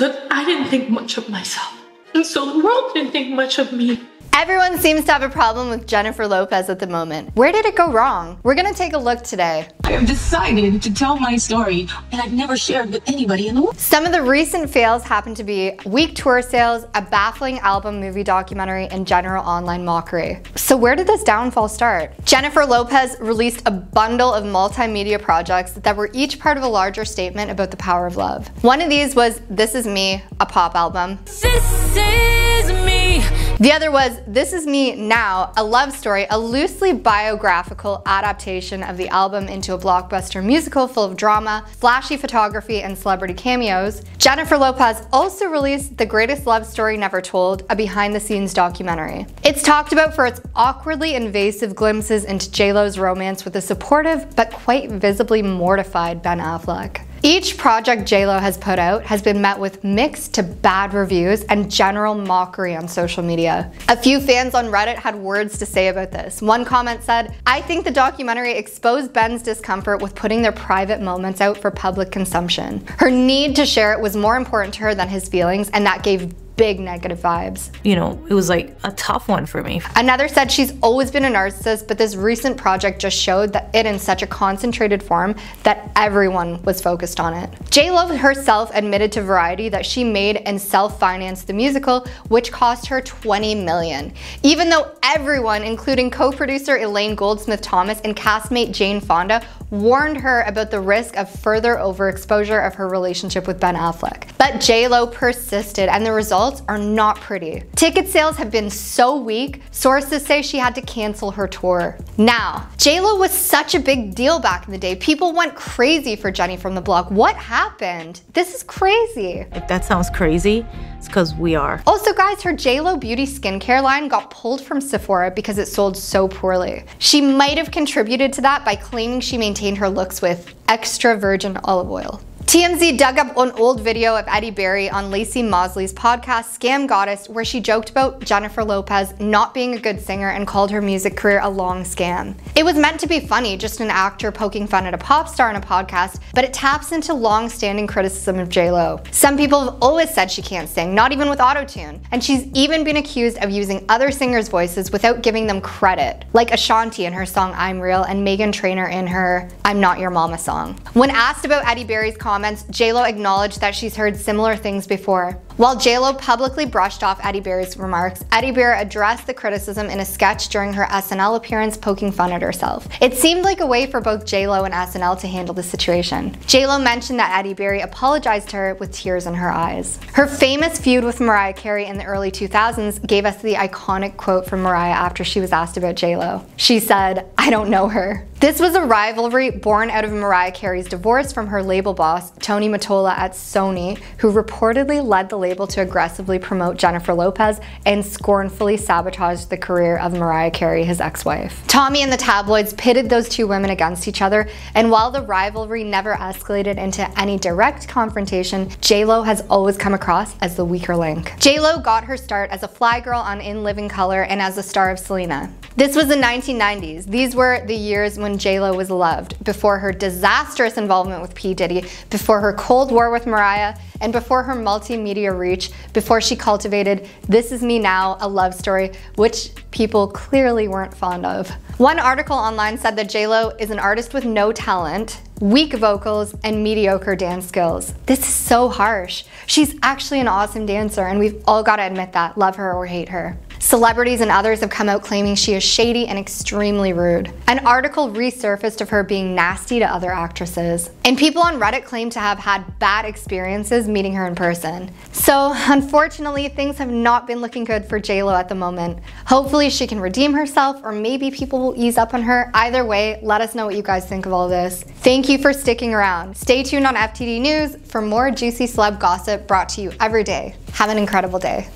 that I didn't think much of myself. And so the world didn't think much of me. Everyone seems to have a problem with Jennifer Lopez at the moment. Where did it go wrong? We're gonna take a look today. I have decided to tell my story that I've never shared with anybody in the world. Some of the recent fails happen to be weak tour sales, a baffling album movie documentary, and general online mockery. So where did this downfall start? Jennifer Lopez released a bundle of multimedia projects that were each part of a larger statement about the power of love. One of these was This Is Me, a pop album. This is me. The other was This Is Me Now, a love story, a loosely biographical adaptation of the album into a blockbuster musical full of drama, flashy photography, and celebrity cameos. Jennifer Lopez also released The Greatest Love Story Never Told, a behind-the-scenes documentary. It's talked about for its awkwardly invasive glimpses into J-Lo's romance with a supportive but quite visibly mortified Ben Affleck. Each project J-Lo has put out has been met with mixed to bad reviews and general mockery on social media. A few fans on Reddit had words to say about this. One comment said, "I think the documentary exposed Ben's discomfort with putting their private moments out for public consumption. Her need to share it was more important to her than his feelings, and that gave big negative vibes." You know, it was like a tough one for me. Another said she's always been a narcissist, but this recent project just showed that it in such a concentrated form that everyone was focused on it. J-Lo herself admitted to Variety that she made and self-financed the musical, which cost her $20 million. Even though everyone, including co-producer Elaine Goldsmith-Thomas and castmate Jane Fonda, warned her about the risk of further overexposure of her relationship with Ben Affleck. But J-Lo persisted, and the results are not pretty. Ticket sales have been so weak, sources say she had to cancel her tour. Now, J-Lo was such a big deal back in the day. People went crazy for Jenny from the Block. What happened? This is crazy. If that sounds crazy, it's because we are. Also guys, her J-Lo beauty skincare line got pulled from Sephora because it sold so poorly. She might have contributed to that by claiming she maintained her looks with extra virgin olive oil. TMZ dug up an old video of Eddie Berry on Lacey Mosley's podcast Scam Goddess, where she joked about Jennifer Lopez not being a good singer and called her music career a long scam. It was meant to be funny, just an actor poking fun at a pop star on a podcast, but it taps into long-standing criticism of J-Lo. Some people have always said she can't sing, not even with auto-tune, and she's even been accused of using other singers' voices without giving them credit, like Ashanti in her song I'm Real and Meghan Trainor in her I'm Not Your Mama song. When asked about Eddie Berry's comments, J-Lo acknowledged that she's heard similar things before. While J-Lo publicly brushed off Eddie Berry's remarks, Eddie Berry addressed the criticism in a sketch during her SNL appearance, poking fun at herself. It seemed like a way for both J-Lo and SNL to handle the situation. J-Lo mentioned that Eddie Berry apologized to her with tears in her eyes. Her famous feud with Mariah Carey in the early 2000s gave us the iconic quote from Mariah after she was asked about J-Lo. She said, "I don't know her." This was a rivalry born out of Mariah Carey's divorce from her label boss, Tony Mottola at Sony, who reportedly led the label to aggressively promote Jennifer Lopez and scornfully sabotaged the career of Mariah Carey, his ex-wife. Tommy and the tabloids pitted those two women against each other, and while the rivalry never escalated into any direct confrontation, J-Lo has always come across as the weaker link. J-Lo got her start as a fly girl on In Living Color and as the star of Selena. This was the 1990s. These were the years when J-Lo was loved, before her disastrous involvement with P. Diddy, before her Cold War with Mariah, and before her multimedia reach, before she cultivated This Is Me Now, a love story, which people clearly weren't fond of. One article online said that J-Lo is an artist with no talent, weak vocals, and mediocre dance skills. This is so harsh. She's actually an awesome dancer, and we've all got to admit that, love her or hate her. Celebrities and others have come out claiming she is shady and extremely rude. An article resurfaced of her being nasty to other actresses. And people on Reddit claim to have had bad experiences meeting her in person. So unfortunately, things have not been looking good for J-Lo at the moment. Hopefully she can redeem herself, or maybe people will ease up on her. Either way, let us know what you guys think of all this. Thank you for sticking around. Stay tuned on FTD News for more juicy celeb gossip brought to you every day. Have an incredible day.